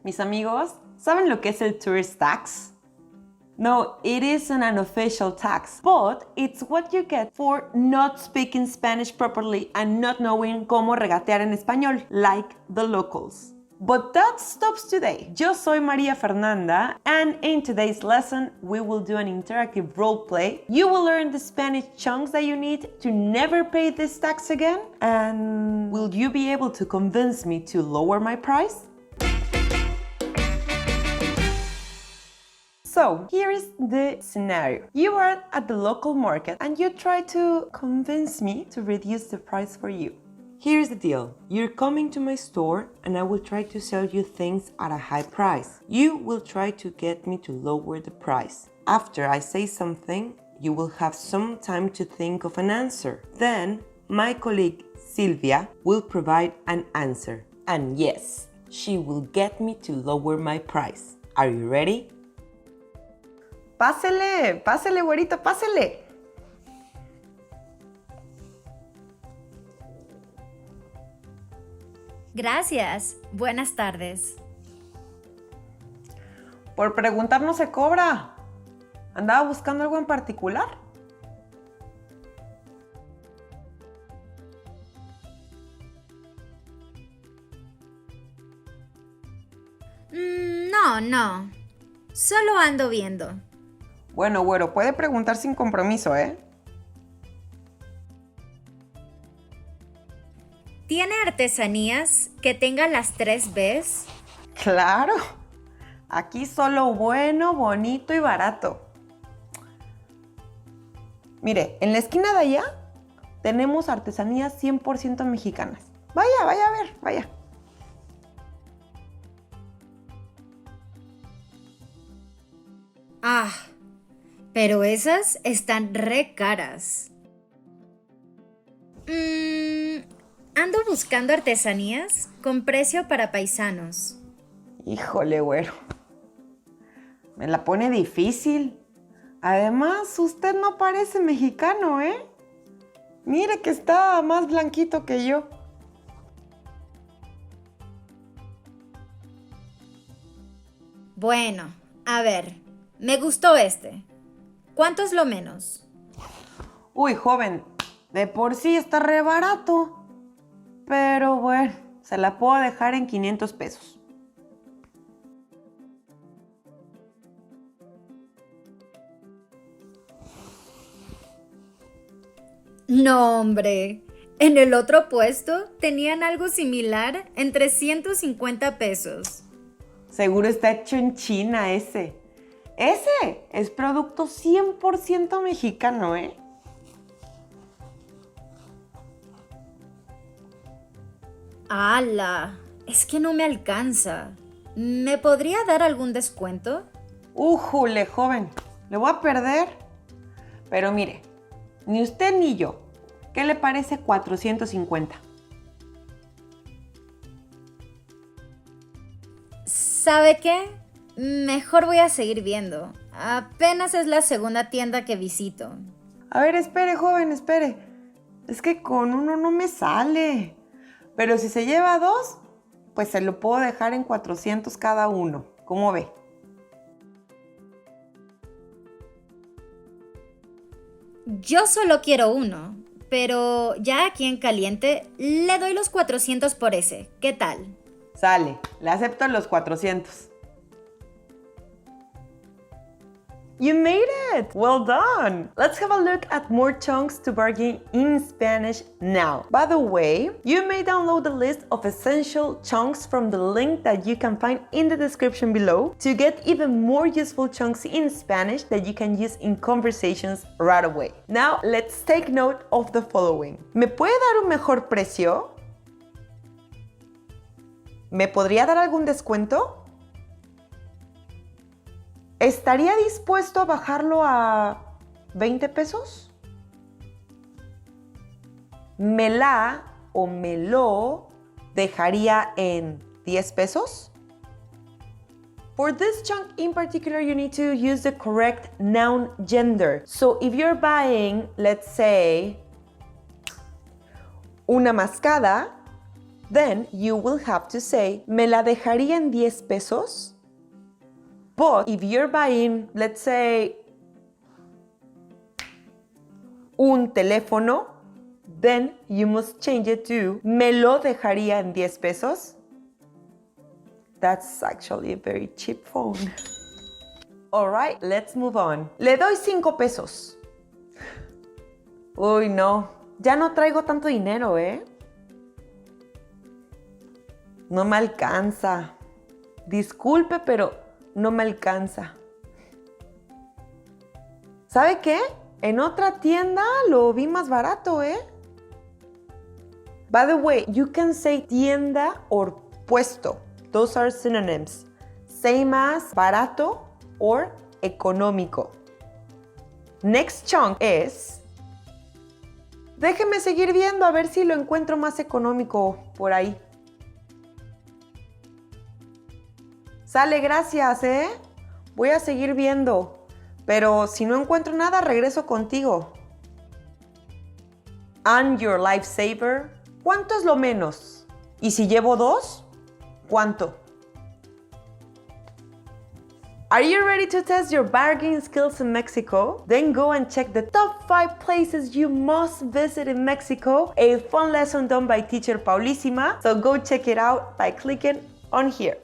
Mis amigos, ¿saben lo que es el tourist tax? No, it isn't an official tax, but it's what you get for not speaking Spanish properly and not knowing cómo regatear en español, like the locals. But that stops today. Yo soy María Fernanda, and in today's lesson, we will do an interactive role play. You will learn the Spanish chunks that you need to never pay this tax again. And will you be able to convince me to lower my price? So, here is the scenario. You are at the local market and you try to convince me to reduce the price for you. Here's the deal. You're coming to my store and I will try to sell you things at a high price. You will try to get me to lower the price. After I say something, you will have some time to think of an answer. Then, my colleague Silvia will provide an answer. And yes, she will get me to lower my price. Are you ready? Pásele, pásele, güerito, pásele. Gracias. Buenas tardes. Por preguntar no se cobra. ¿Andaba buscando algo en particular? No. Solo ando viendo. Bueno, güero, puede preguntar sin compromiso, ¿eh? ¿Tiene artesanías que tengan las 3 Bs? ¡Claro! Aquí solo bueno, bonito y barato. Mire, en la esquina de allá tenemos artesanías 100% mexicanas. Vaya a ver, vaya. Pero esas están re caras. Ando buscando artesanías con precio para paisanos. Híjole, güero. Me la pone difícil. Además, usted no parece mexicano, ¿eh? Mire que está más blanquito que yo. Bueno, a ver, me gustó este. ¿Cuánto es lo menos? Uy, joven, de por sí está re barato. Pero bueno, se la puedo dejar en 500 pesos. No, hombre. En el otro puesto tenían algo similar en 350 pesos. Seguro está hecho en China ese. Ese es producto 100% mexicano, ¿eh? ¡Hala! Es que no me alcanza. ¿Me podría dar algún descuento? ¡Újule, joven! ¿Le voy a perder? Pero mire, ni usted ni yo. ¿Qué le parece 450? ¿Sabe qué? Mejor voy a seguir viendo. Apenas es la segunda tienda que visito. A ver, espere, joven, espere. Es que con uno no me sale. Pero si se lleva 2, pues se lo puedo dejar en 400 cada uno. ¿Cómo ve? Yo solo quiero uno, pero ya aquí en caliente le doy los 400 por ese. ¿Qué tal? Sale, le acepto los 400. You made it! Well done! Let's have a look at more chunks to bargain in Spanish now. By the way, you may download the list of essential chunks from the link that you can find in the description below to get even more useful chunks in Spanish that you can use in conversations right away. Now, let's take note of the following. ¿Me puede dar un mejor precio? ¿Me podría dar algún descuento? ¿Estaría dispuesto a bajarlo a 20 pesos? ¿Me la o me lo dejaría en 10 pesos? For this chunk in particular, you need to use the correct noun gender. So if you're buying, let's say, una mascada, then you will have to say, ¿me la dejaría en 10 pesos? But if you're buying, let's say, un teléfono, then you must change it to, ¿me lo dejaría en 10 pesos? That's actually a very cheap phone. Alright, let's move on. Le doy 5 pesos. Uy, no. Ya no traigo tanto dinero, ¿eh? No me alcanza. Disculpe, pero no me alcanza. ¿Sabe qué? En otra tienda lo vi más barato, ¿eh? By the way, you can say tienda or puesto. Those are synonyms. Same as barato or económico. Next chunk es... Déjeme seguir viendo a ver si lo encuentro más económico por ahí. Sale, gracias, ¿eh? Voy a seguir viendo. Pero si no encuentro nada, regreso contigo. And your lifesaver. ¿Cuánto es lo menos? ¿Y si llevo 2? ¿Cuánto? Are you ready to test your bargaining skills in Mexico? Then go and check the top 5 places you must visit in Mexico, a fun lesson done by teacher Paulísima. So go check it out by clicking on here.